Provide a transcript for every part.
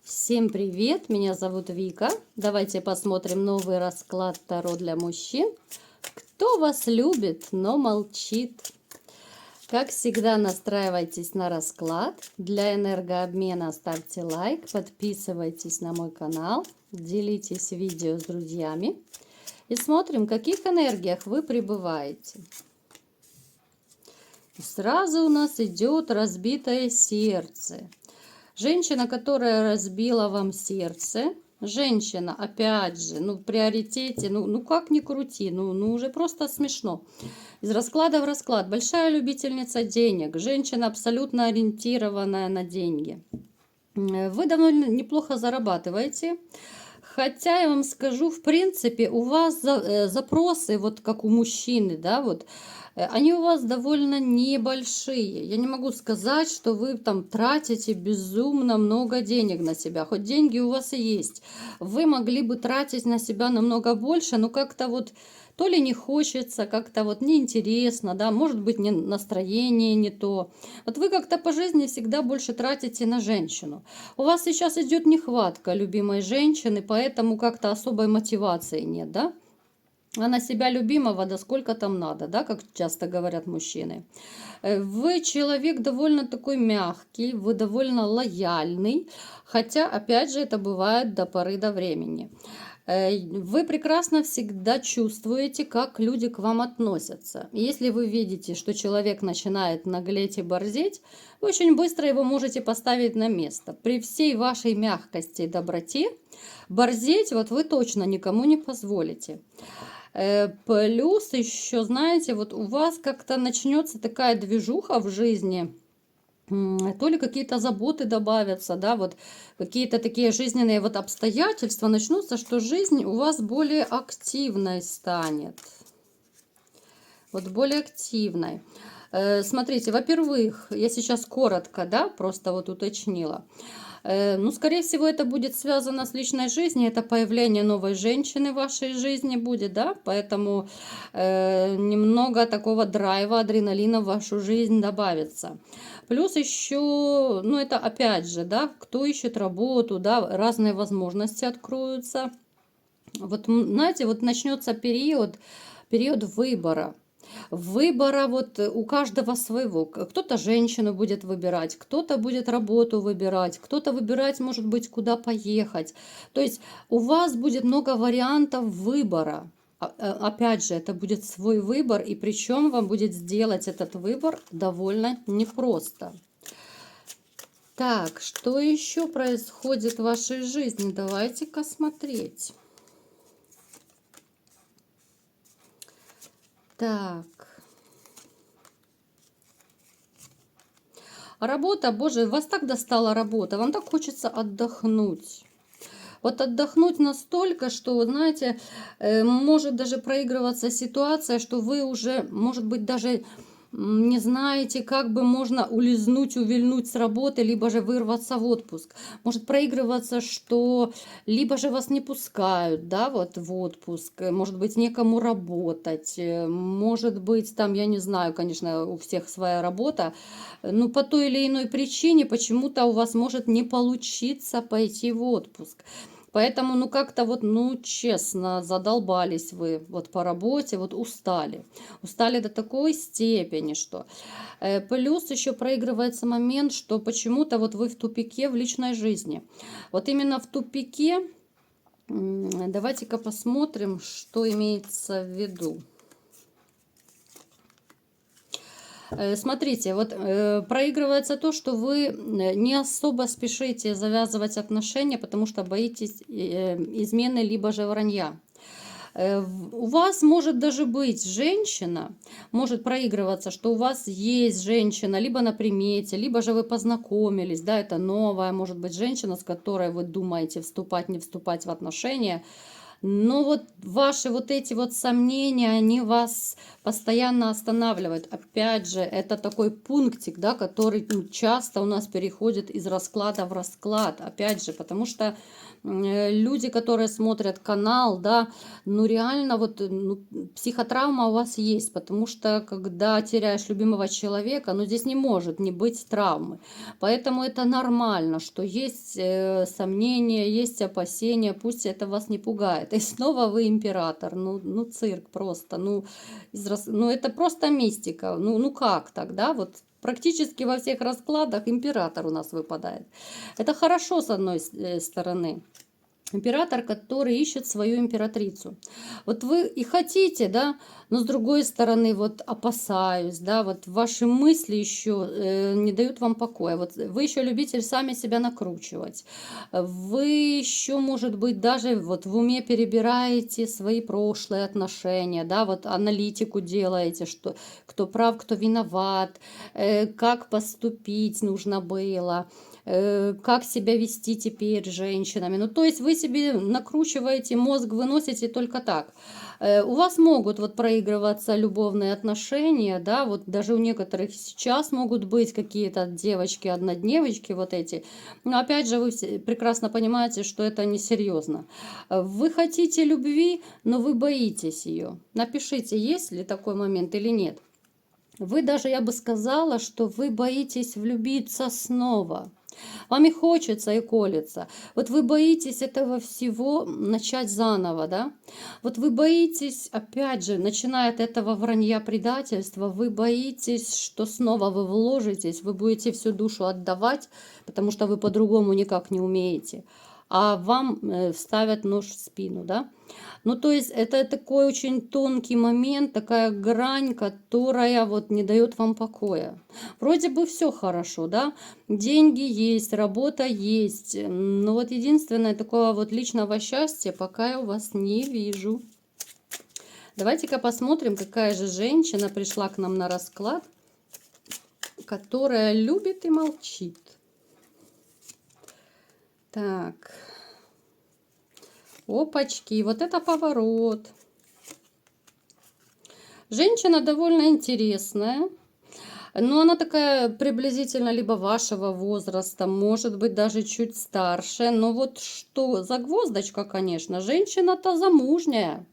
Всем привет, меня зовут Вика. Давайте посмотрим новый расклад Таро для мужчин. Кто вас любит, но молчит? Как всегда, настраивайтесь на расклад. Для энергообмена ставьте лайк, подписывайтесь на мой канал, делитесь видео с друзьями. И смотрим, в каких энергиях вы пребываете. И сразу у нас идет разбитое сердце. Женщина, которая разбила вам сердце, женщина, опять же, в приоритете, как ни крути, уже просто смешно. Из расклада в расклад. Большая любительница денег, женщина абсолютно ориентированная на деньги. Вы довольно неплохо зарабатываете. Хотя я вам скажу, в принципе, у вас запросы, вот как у мужчины, да, они у вас довольно небольшие. Я не могу сказать, что вы там тратите безумно много денег на себя. Хоть деньги у вас и есть. Вы могли бы тратить на себя намного больше, но как-то то ли не хочется, как-то неинтересно, да, может быть, настроение не то. Вы как-то по жизни всегда больше тратите на женщину. У вас сейчас идет нехватка любимой женщины, поэтому как-то особой мотивации нет, да? А на себя любимого, да сколько там надо, да, как часто говорят мужчины. Вы человек довольно такой мягкий, вы довольно лояльный, хотя, опять же, это бывает до поры до времени. Вы прекрасно всегда чувствуете, как люди к вам относятся. Если вы видите, что человек начинает наглеть и борзеть, вы очень быстро его можете поставить на место. При всей вашей мягкости и доброте борзеть вы точно никому не позволите. Плюс еще, знаете, у вас как-то начнется такая движуха в жизни, то ли какие-то заботы добавятся, да, какие-то такие жизненные обстоятельства начнутся, что жизнь у вас более активной станет. Более активной. Смотрите, во-первых, я сейчас коротко, да, просто уточнила. Скорее всего, это будет связано с личной жизнью, это появление новой женщины в вашей жизни будет, да, поэтому немного такого драйва, адреналина в вашу жизнь добавится. Плюс еще, это опять же, да, кто ищет работу, да, разные возможности откроются. Знаете, начнется период выбора. Выбора у каждого своего. Кто-то женщину будет выбирать, кто-то будет работу выбирать, кто-то выбирать, может быть, куда поехать. То есть у вас будет много вариантов выбора. Опять же, это будет свой выбор, и причем вам будет сделать этот выбор довольно непросто. Так, что еще происходит в вашей жизни? Давайте-ка смотреть. Так. Работа, боже, вас так достала работа, вам так хочется отдохнуть. Отдохнуть настолько, что, знаете, может даже проигрываться ситуация, что вы уже, может быть, даже не знаете, как бы можно увильнуть с работы, либо же вырваться в отпуск. Может проигрываться, что либо же вас не пускают, да, в отпуск, может быть, некому работать, может быть, там, я не знаю, конечно, у всех своя работа, но по той или иной причине почему-то у вас может не получиться пойти в отпуск. Поэтому, как-то честно, задолбались вы по работе, устали. Устали до такой степени, что... Плюс еще проигрывается момент, что почему-то вы в тупике в личной жизни. Именно в тупике, давайте-ка посмотрим, что имеется в виду. Смотрите, проигрывается то, что вы не особо спешите завязывать отношения, потому что боитесь измены либо же вранья. У вас может даже быть женщина, может проигрываться, что у вас есть женщина либо на примете, либо же вы познакомились, да, это новая, может быть, женщина, с которой вы думаете вступать, не вступать в отношения. Но вот ваши вот эти вот сомнения, они вас постоянно останавливают. Опять же, это такой пунктик, да, который часто у нас переходит из расклада в расклад. Опять же, потому что люди, которые смотрят канал, да, ну реально вот психотравма у вас есть, потому что когда теряешь любимого человека, ну здесь не может не быть травмы. Поэтому это нормально, что есть сомнения, есть опасения, пусть это вас не пугает. И снова вы император, ну цирк просто, ну это просто мистика, ну как так, да, вот практически во всех раскладах император у нас выпадает. Это хорошо с одной стороны. Император, который ищет свою императрицу. Вот вы и хотите, да, но с другой стороны, вот опасаюсь, да, вот ваши мысли еще не дают вам покоя. Вот вы еще любитель сами себя накручивать. Вы еще, может быть, даже вот в уме перебираете свои прошлые отношения, да, вот аналитику делаете, что кто прав, кто виноват, как поступить нужно было, как себя вести теперь с женщинами. Ну, то есть вы себе накручиваете, мозг выносите только так. У вас могут вот проигрываться любовные отношения, да, вот даже у некоторых сейчас могут быть какие-то девочки, однодневочки вот эти. Но опять же, вы прекрасно понимаете, что это несерьезно. Вы хотите любви, но вы боитесь ее. Напишите, есть ли такой момент или нет. Вы даже, я бы сказала, что вы боитесь влюбиться снова. Вам и хочется, и колется. Вот вы боитесь этого всего начать заново, да? Вот вы боитесь, опять же, начиная от этого вранья, предательства, вы боитесь, что снова вы вложитесь, вы будете всю душу отдавать, потому что вы по-другому никак не умеете, а вам вставят нож в спину, да? Ну, то есть это такой очень тонкий момент, такая грань, которая вот не дает вам покоя. Вроде бы все хорошо, да, деньги есть, работа есть, но вот единственное такого вот личного счастья пока я у вас не вижу. Давайте-ка посмотрим, какая же женщина пришла к нам на расклад, которая любит и молчит. Так. Опачки, вот это поворот. Женщина довольно интересная, но она такая приблизительно либо вашего возраста, может быть даже чуть старше. Но вот что загвоздочка, конечно, женщина-то замужняя.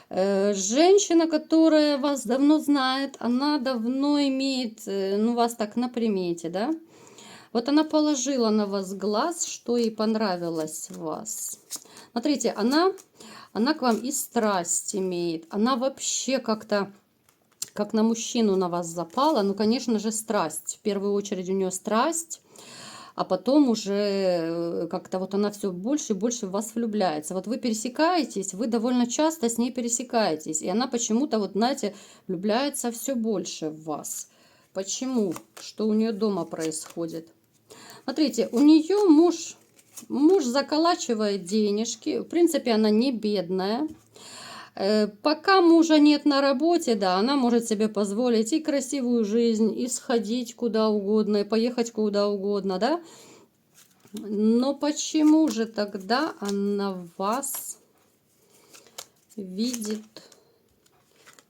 Женщина, которая вас давно знает, она давно имеет, ну, вас так на примете, да? Вот она положила на вас глаз, что ей понравилось в вас. Смотрите, она к вам и страсть имеет. Она вообще как-то, как на мужчину на вас запала. Ну, конечно же, страсть. В первую очередь у нее страсть. А потом уже как-то вот она все больше и больше в вас влюбляется. Вот вы пересекаетесь, вы довольно часто с ней пересекаетесь. И она почему-то, вот знаете, влюбляется все больше в вас. Почему? Что у нее дома происходит? Смотрите, у нее муж заколачивает денежки. В принципе, она не бедная. Пока мужа нет на работе, да, она может себе позволить и красивую жизнь, и сходить куда угодно, и поехать куда угодно, да. Но почему же тогда она вас видит,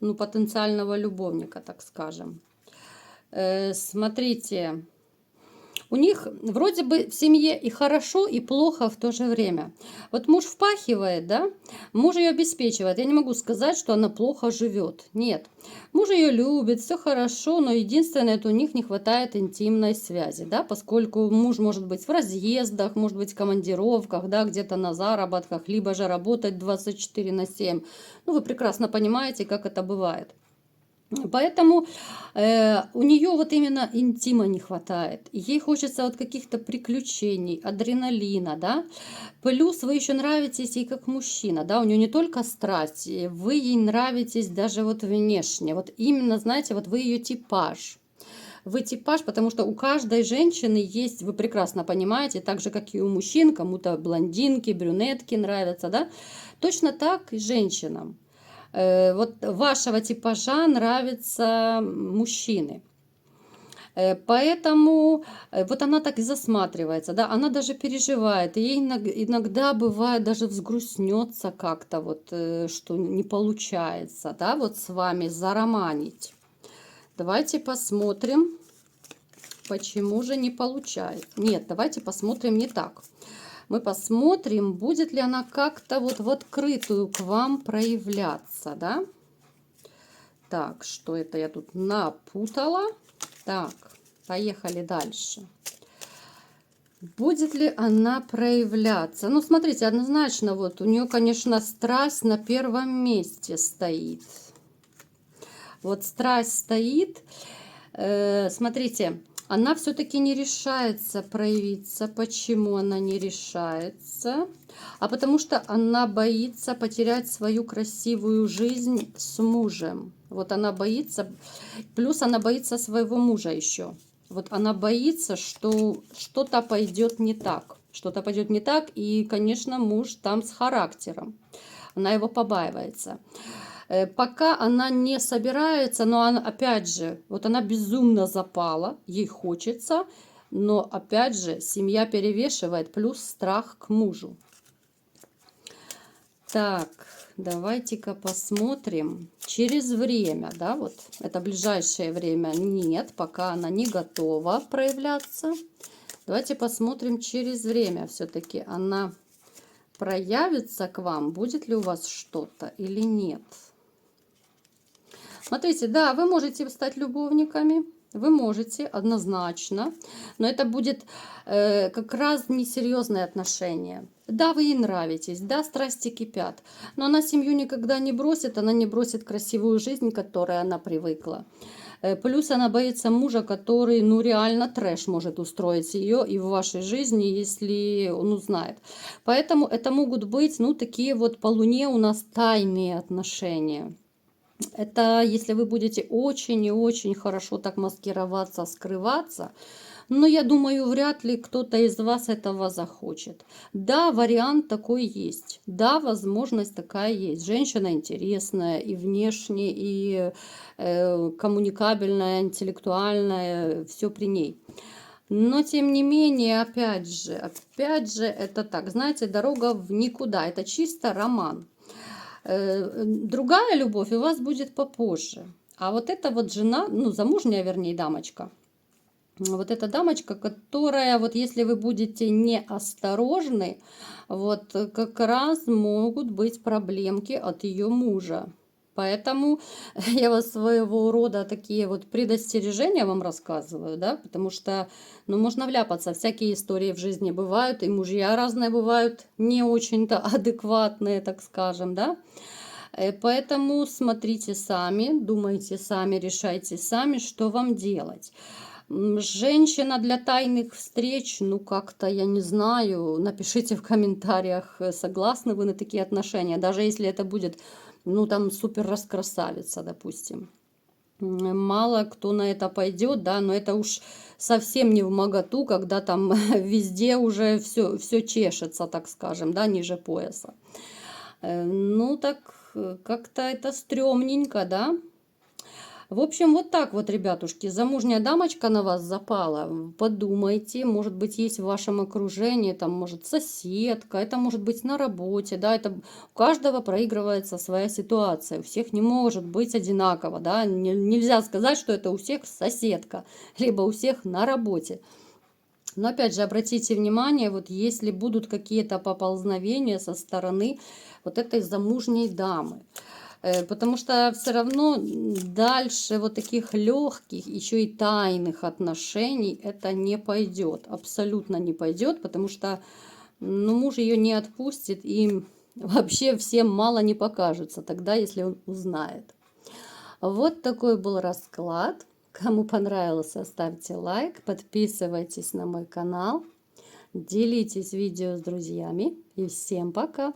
ну, потенциального любовника, так скажем? Смотрите. У них вроде бы в семье и хорошо, и плохо в то же время. Вот муж впахивает, да, муж ее обеспечивает. Я не могу сказать, что она плохо живет. Нет. Муж ее любит, все хорошо, но единственное, это у них не хватает интимной связи, да, поскольку муж может быть в разъездах, может быть в командировках, да, где-то на заработках, либо же работать 24/7. Ну, вы прекрасно понимаете, как это бывает. Поэтому у нее вот именно интима не хватает. Ей хочется вот каких-то приключений, адреналина, да. Плюс вы еще нравитесь ей как мужчина, да. У нее не только страсть, вы ей нравитесь даже вот внешне. Вот именно, знаете, вот вы ее типаж. Вы типаж, потому что у каждой женщины есть, вы прекрасно понимаете, так же, как и у мужчин, кому-то блондинки, брюнетки нравятся, да. Точно так и женщинам. Вот вашего типажа нравятся мужчины. Поэтому вот она так и засматривается, да, она даже переживает, и ей иногда бывает даже взгрустнется как-то вот, что не получается, да, вот с вами зароманить. Давайте посмотрим, почему же не получается. Нет, давайте посмотрим не так. Мы посмотрим, будет ли она как-то вот в открытую к вам проявляться, да. Так, что это я тут напутала? Так, поехали дальше. Будет ли она проявляться? Ну, смотрите, однозначно, вот у нее, конечно, страсть на первом месте стоит. Вот страсть стоит. Смотрите, она все-таки не решается проявиться. Почему она не решается? А потому что она боится потерять свою красивую жизнь с мужем. Вот она боится, плюс она боится своего мужа еще. Вот она боится, что что-то пойдет не так. Что-то пойдет не так, и, конечно, муж там с характером. Она его побаивается. Пока она не собирается, но она, опять же, вот она безумно запала, ей хочется, но опять же семья перевешивает, плюс страх к мужу. Так, давайте-ка посмотрим. Через время, да, вот это ближайшее время нет, пока она не готова проявляться. Давайте посмотрим через время. Все-таки она проявится к вам, будет ли у вас что-то или нет. Смотрите, да, вы можете стать любовниками. Вы можете, однозначно, но это будет как раз несерьезные отношения. Да, вы ей нравитесь, да, страсти кипят, но она семью никогда не бросит, она не бросит красивую жизнь, к которой она привыкла. Плюс она боится мужа, который, ну, реально трэш может устроить ее и в вашей жизни, если он узнает. Поэтому это могут быть, ну, такие вот по Луне у нас тайные отношения. Это если вы будете очень и очень хорошо так маскироваться, скрываться, но я думаю, вряд ли кто-то из вас этого захочет. Да, вариант такой есть. Да, возможность такая есть. Женщина интересная и внешне, и коммуникабельная, интеллектуальная, все при ней. Но, тем не менее, опять же, это так, знаете, дорога в никуда. Это чисто роман. Другая любовь у вас будет попозже. А вот эта вот жена, ну, замужняя, вернее, дамочка. Вот эта дамочка, которая, вот если вы будете неосторожны, вот как раз могут быть проблемки от ее мужа. Поэтому я вас своего рода такие вот предостережения вам рассказываю, да, потому что, ну, можно вляпаться, всякие истории в жизни бывают, и мужья разные бывают, не очень-то адекватные, так скажем, да. Поэтому смотрите сами, думайте сами, решайте сами, что вам делать. Женщина для тайных встреч, ну как-то, я не знаю, напишите в комментариях, согласны вы на такие отношения, даже если это будет, ну там супер раскрасавица, допустим. Мало кто на это пойдет, да, но это уж совсем не вмоготу, когда там везде уже все чешется, так скажем, да, ниже пояса. Ну так как-то это стрёмненько, да. В общем, вот так вот, ребятушки, замужняя дамочка на вас запала. Подумайте, может быть, есть в вашем окружении, там, может, соседка, это может быть на работе, да, это у каждого проигрывается своя ситуация, у всех не может быть одинаково, да, нельзя сказать, что это у всех соседка, либо у всех на работе. Но опять же, обратите внимание, вот если будут какие-то поползновения со стороны вот этой замужней дамы. Потому что все равно дальше вот таких легких, еще и тайных отношений это не пойдет. Абсолютно не пойдет, потому что ну, муж ее не отпустит и вообще всем мало не покажется тогда, если он узнает. Вот такой был расклад. Кому понравился, ставьте лайк, подписывайтесь на мой канал, делитесь видео с друзьями и всем пока!